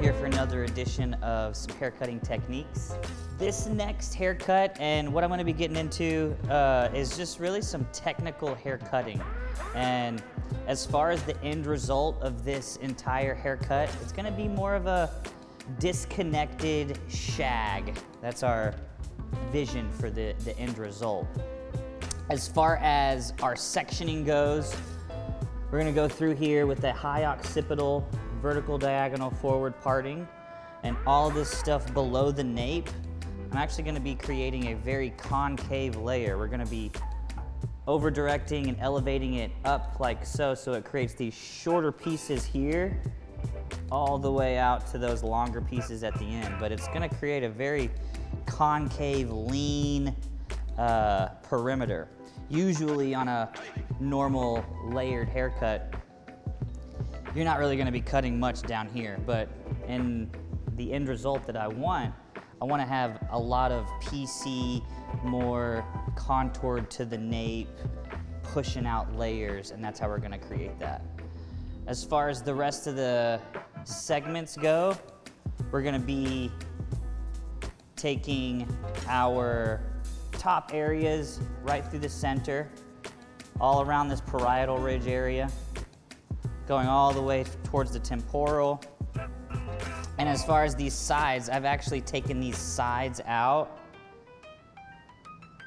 here for another edition of some haircutting techniques. This next haircut and what I'm going to be getting into is just really some technical haircutting. And as far as the end result of this entire haircut, it's going to be more of a disconnected shag. That's our vision for the end result. As far as our sectioning goes, we're going to go through here with a high occipital vertical diagonal forward parting, and all this stuff below the nape. I'm actually going to be creating a very concave layer. We're going to be over directing and elevating it up like so, so it creates these shorter pieces here all the way out to those longer pieces at the end. But it's going to create a very concave, lean perimeter. Usually on a normal layered haircut, you're not really going to be cutting much down here, but in the end result that I want to have a lot of PC, more contoured to the nape, pushing out layers, and that's how we're going to create that. As far as the rest of the segments go, we're going to be taking our top areas right through the center, all around this parietal ridge area, going all the way towards the temporal. And as far as these sides, I've actually taken these sides out,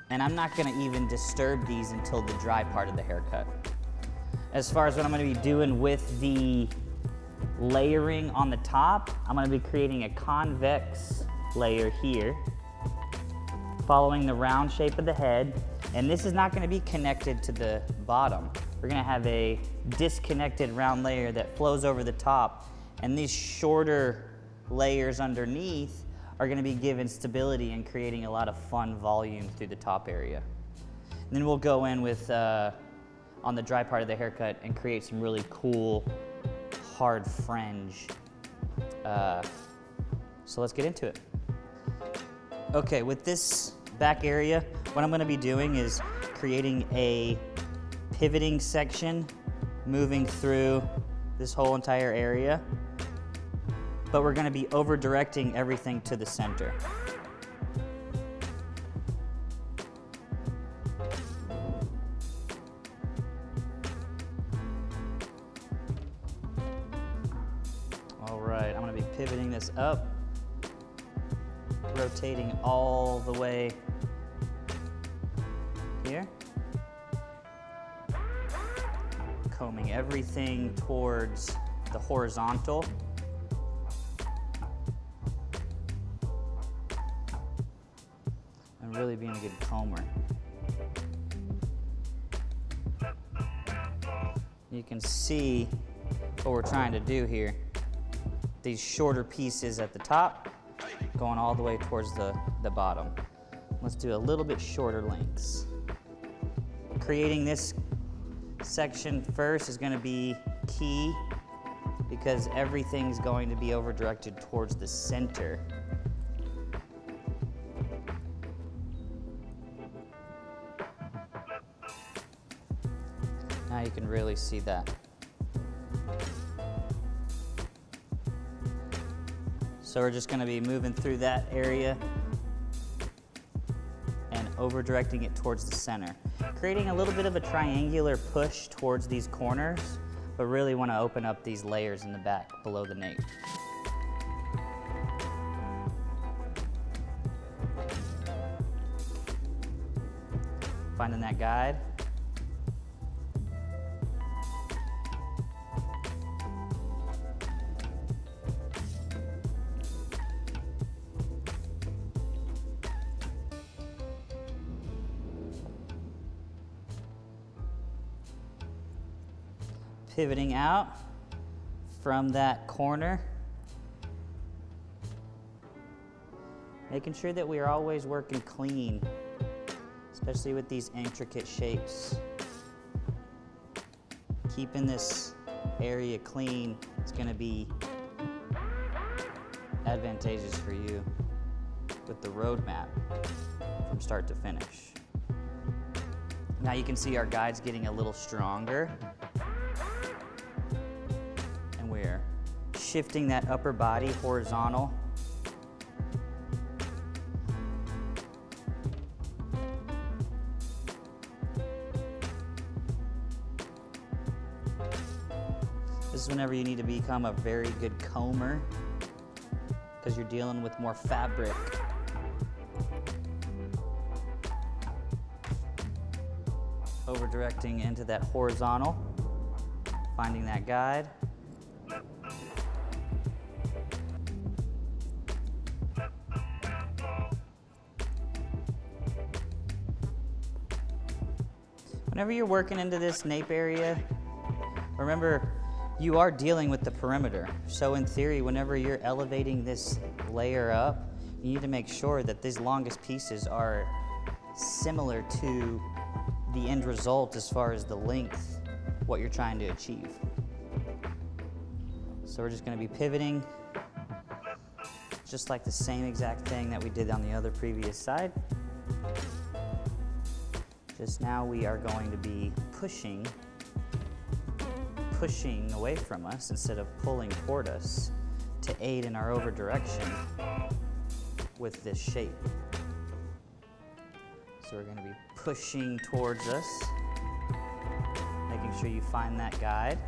and I'm not going to even disturb these until the dry part of the haircut. As far as what I'm going to be doing with the layering on the top, I'm going to be creating a convex layer here, following the round shape of the head, and this is not going to be connected to the bottom. We're going to have a disconnected round layer that flows over the top, and these shorter layers underneath are going to be giving stability and creating a lot of fun volume through the top area. And then we'll go in with, on the dry part of the haircut, and create some really cool hard fringe. So let's get into it. Okay, with this back area, what I'm going to be doing is creating a pivoting section moving through this whole entire area, but we're going to be over directing everything to the center. All right, I'm going to be pivoting this up, rotating all the way here, combing everything towards the horizontal, and really being a good comber. You can see what we're trying to do here. These shorter pieces at the top going all the way towards the bottom. Let's do a little bit shorter lengths. Creating this section first is going to be key because everything's going to be over directed towards the center. Now you can really see that. So we're just going to be moving through that area and over directing it towards the center. Creating a little bit of a triangular push towards these corners, but really want to open up these layers in the back below the nape. Finding that guide. Pivoting out from that corner, making sure that we are always working clean, especially with these intricate shapes. Keeping this area clean is going to be advantageous for you with the roadmap from start to finish. Now you can see our guide's getting a little stronger, and we're shifting that upper body horizontal. This is whenever you need to become a very good comber because you're dealing with more fabric. Over directing into that horizontal, finding that guide. Whenever you're working into this nape area, remember you are dealing with the perimeter. So in theory, whenever you're elevating this layer up, you need to make sure that these longest pieces are similar to the end result as far as the length, what you're trying to achieve. So we're just going to be pivoting just like the same exact thing that we did on the other previous side. Just now we are going to be pushing away from us instead of pulling toward us to aid in our over direction with this shape. So we're going to be pushing towards us, making sure you find that guide.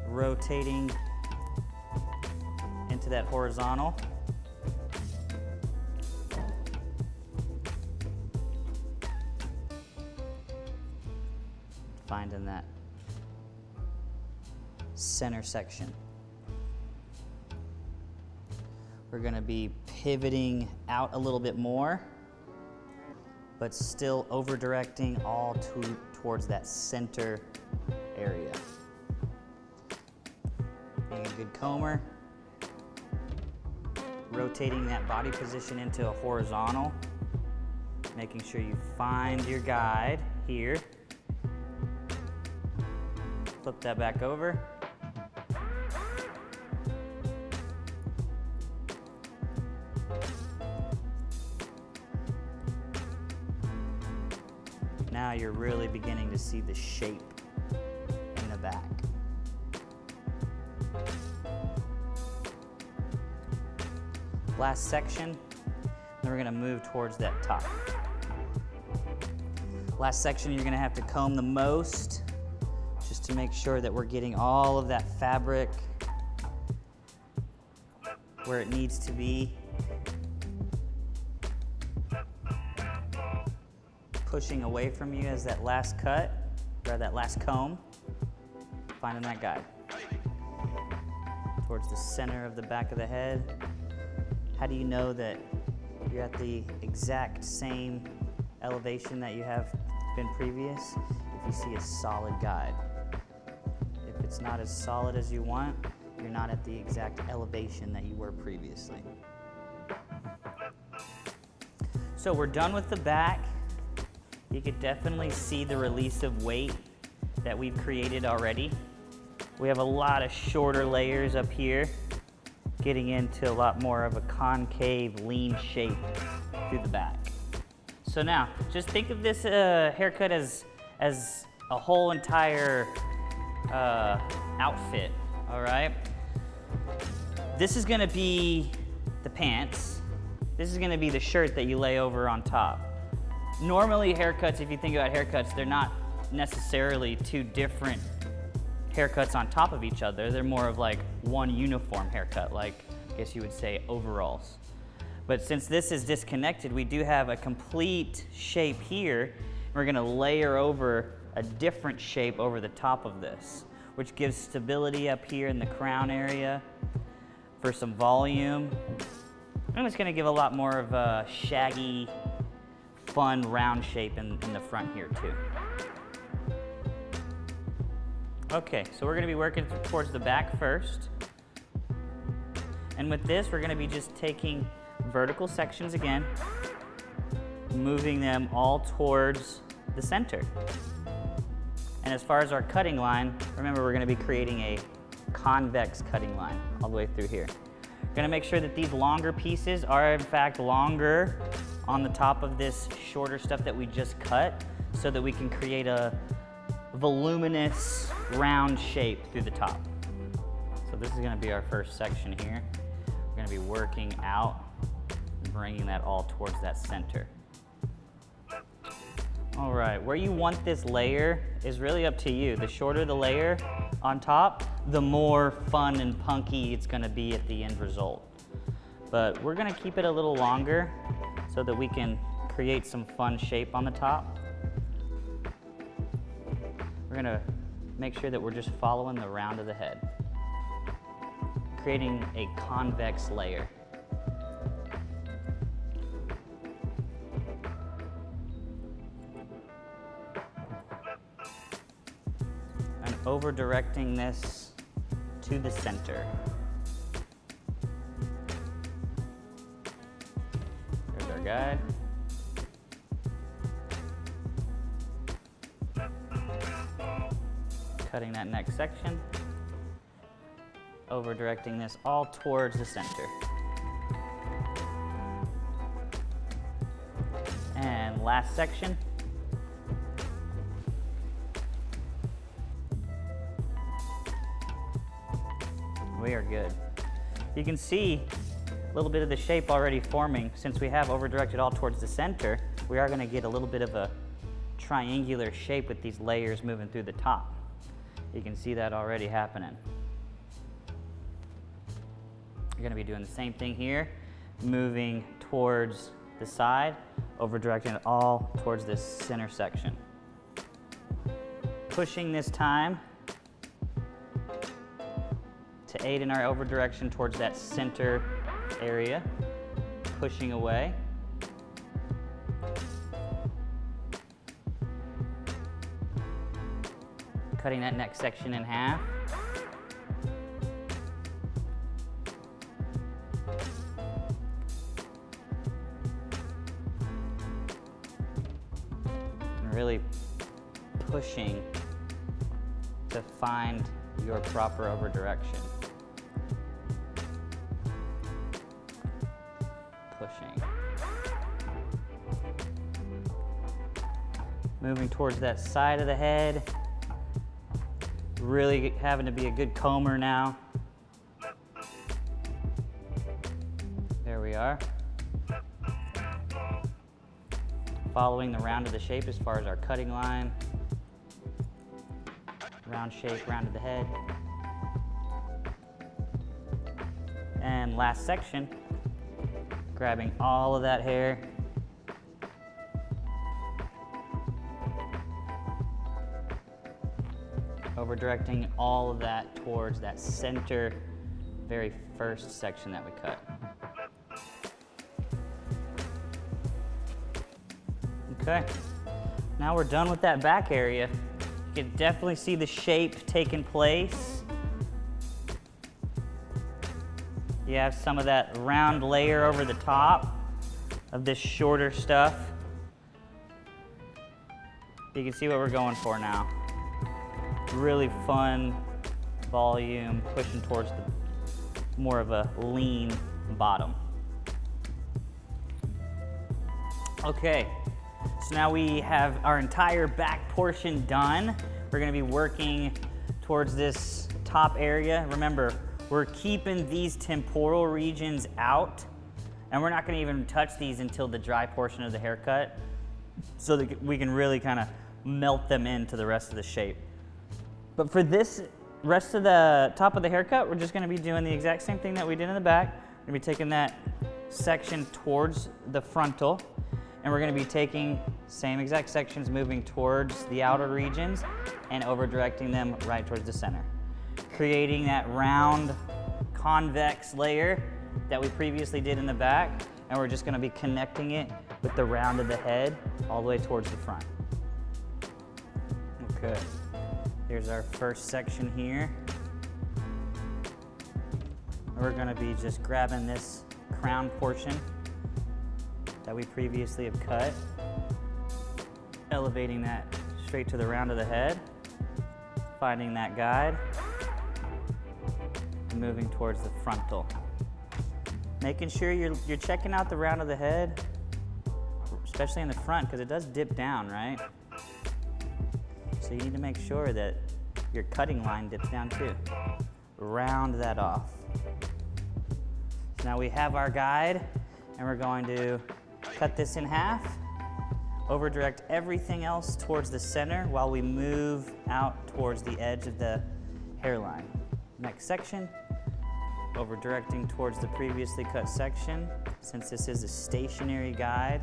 Rotating into that horizontal. Finding that center section. We're going to be pivoting out a little bit more, but still over directing all towards that center area. Being a good comber, rotating that body position into a horizontal, making sure you find your guide here. Flip that back over. Now you're really beginning to see the shape in the back. Last section, then we're going to move towards that top. Last section, you're going to have to comb the most just to make sure that we're getting all of that fabric where it needs to be. Pushing away from you as that last cut, or that last comb, finding that guide. Towards the center of the back of the head. How do you know that you're at the exact same elevation that you have been previous? If you see a solid guide. If it's not as solid as you want, you're not at the exact elevation that you were previously. So we're done with the back. You could definitely see the release of weight that we've created already. We have a lot of shorter layers up here, getting into a lot more of a concave, lean shape through the back. So now, just think of this haircut as a whole entire outfit, all right? This is gonna be the pants. This is gonna be the shirt that you lay over on top. Normally haircuts, if you think about haircuts, they're not necessarily two different haircuts on top of each other. They're more of like one uniform haircut, like I guess you would say overalls. But since this is disconnected, we do have a complete shape here. We're gonna layer over a different shape over the top of this, which gives stability up here in the crown area for some volume. And it's gonna give a lot more of a shaggy, fun round shape in the front here too. Okay, so we're gonna be working towards the back first. And with this, we're gonna be just taking vertical sections again, moving them all towards the center. And as far as our cutting line, remember we're gonna be creating a convex cutting line all the way through here. We're gonna make sure that these longer pieces are in fact longer on the top of this shorter stuff that we just cut, so that we can create a voluminous round shape through the top. So this is gonna be our first section here. We're gonna be working out, bringing that all towards that center. All right, where you want this layer is really up to you. The shorter the layer on top, the more fun and punky it's gonna be at the end result. But we're gonna keep it a little longer so that we can create some fun shape on the top. We're gonna make sure that we're just following the round of the head, creating a convex layer. And over directing this to the center. There's our guide. Cutting that next section. Over directing this all towards the center. And last section. We are good. You can see a little bit of the shape already forming. Since we have over directed all towards the center, we are going to get a little bit of a triangular shape with these layers moving through the top. You can see that already happening. You're going to be doing the same thing here, moving towards the side, over directing it all towards this center section. Pushing this time to aid in our over direction towards that center area, pushing away. Cutting that next section in half. And really pushing to find your proper over direction. Pushing. Moving towards that side of the head. Really having to be a good comber now. There we are. Following the round of the shape as far as our cutting line. Round shape, round of the head. And last section, grabbing all of that hair. Over directing all of that towards that center, very first section that we cut. Okay, now we're done with that back area. You can definitely see the shape taking place. You have some of that round layer over the top of this shorter stuff. You can see what we're going for now. Really fun volume, pushing towards the more of a lean bottom. Okay, so now we have our entire back portion done. We're gonna be working towards this top area. Remember, we're keeping these temporal regions out, and we're not gonna even touch these until the dry portion of the haircut, so that we can really kind of melt them into the rest of the shape. But for this rest of the top of the haircut, we're just gonna be doing the exact same thing that we did in the back. We're gonna be taking that section towards the frontal, and we're gonna be taking same exact sections, moving towards the outer regions and over directing them right towards the center. Creating that round convex layer that we previously did in the back, and we're just gonna be connecting it with the round of the head all the way towards the front. Okay. Here's our first section here. We're gonna be just grabbing this crown portion that we previously have cut, elevating that straight to the round of the head, finding that guide, and moving towards the frontal. Making sure you're checking out the round of the head, especially in the front, because it does dip down, right? So you need to make sure that your cutting line dips down too. Round that off. So now we have our guide, and we're going to cut this in half, over direct everything else towards the center while we move out towards the edge of the hairline. Next section, over directing towards the previously cut section. Since this is a stationary guide,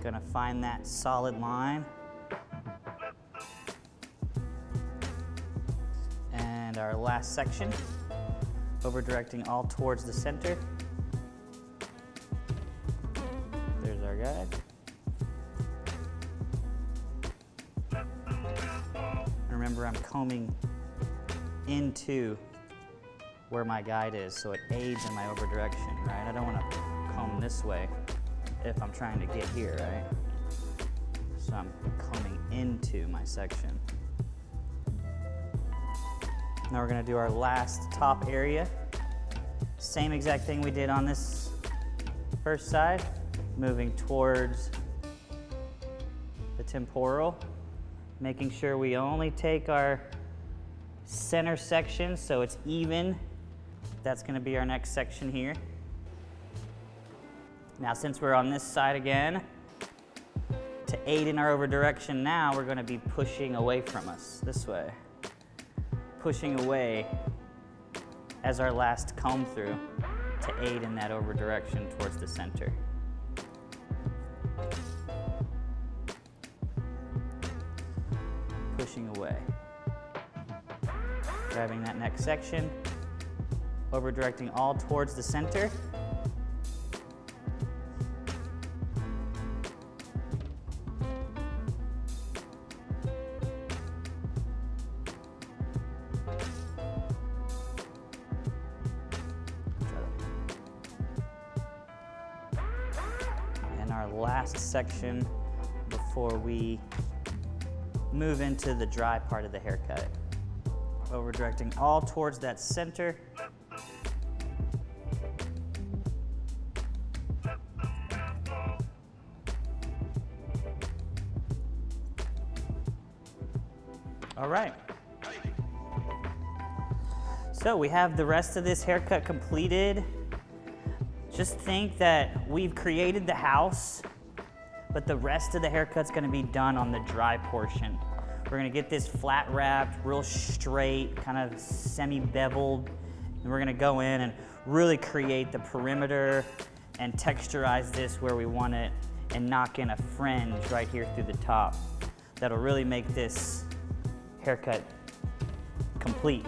gonna find that solid line. And our last section, over directing all towards the center. There's our guide. Remember, I'm combing into where my guide is, so it aids in my over direction, right? I don't want to comb this way if I'm trying to get here, right? So I'm combing into my section. Now we're gonna do our last top area. Same exact thing we did on this first side, moving towards the temporal, making sure we only take our center section so it's even. That's gonna be our next section here. Now since we're on this side again, to aid in our over direction now, we're gonna be pushing away from us this way. Pushing away as our last comb through to aid in that over direction towards the center. Pushing away. Grabbing that next section, over directing all towards the center. And our last section before we move into the dry part of the haircut. Over directing all towards that center. All right. So we have the rest of this haircut completed. Just think that we've created the house, but the rest of the haircut's gonna be done on the dry portion. We're gonna get this flat wrapped, real straight, kind of semi-beveled, and we're gonna go in and really create the perimeter and texturize this where we want it and knock in a fringe right here through the top. That'll really make this haircut complete.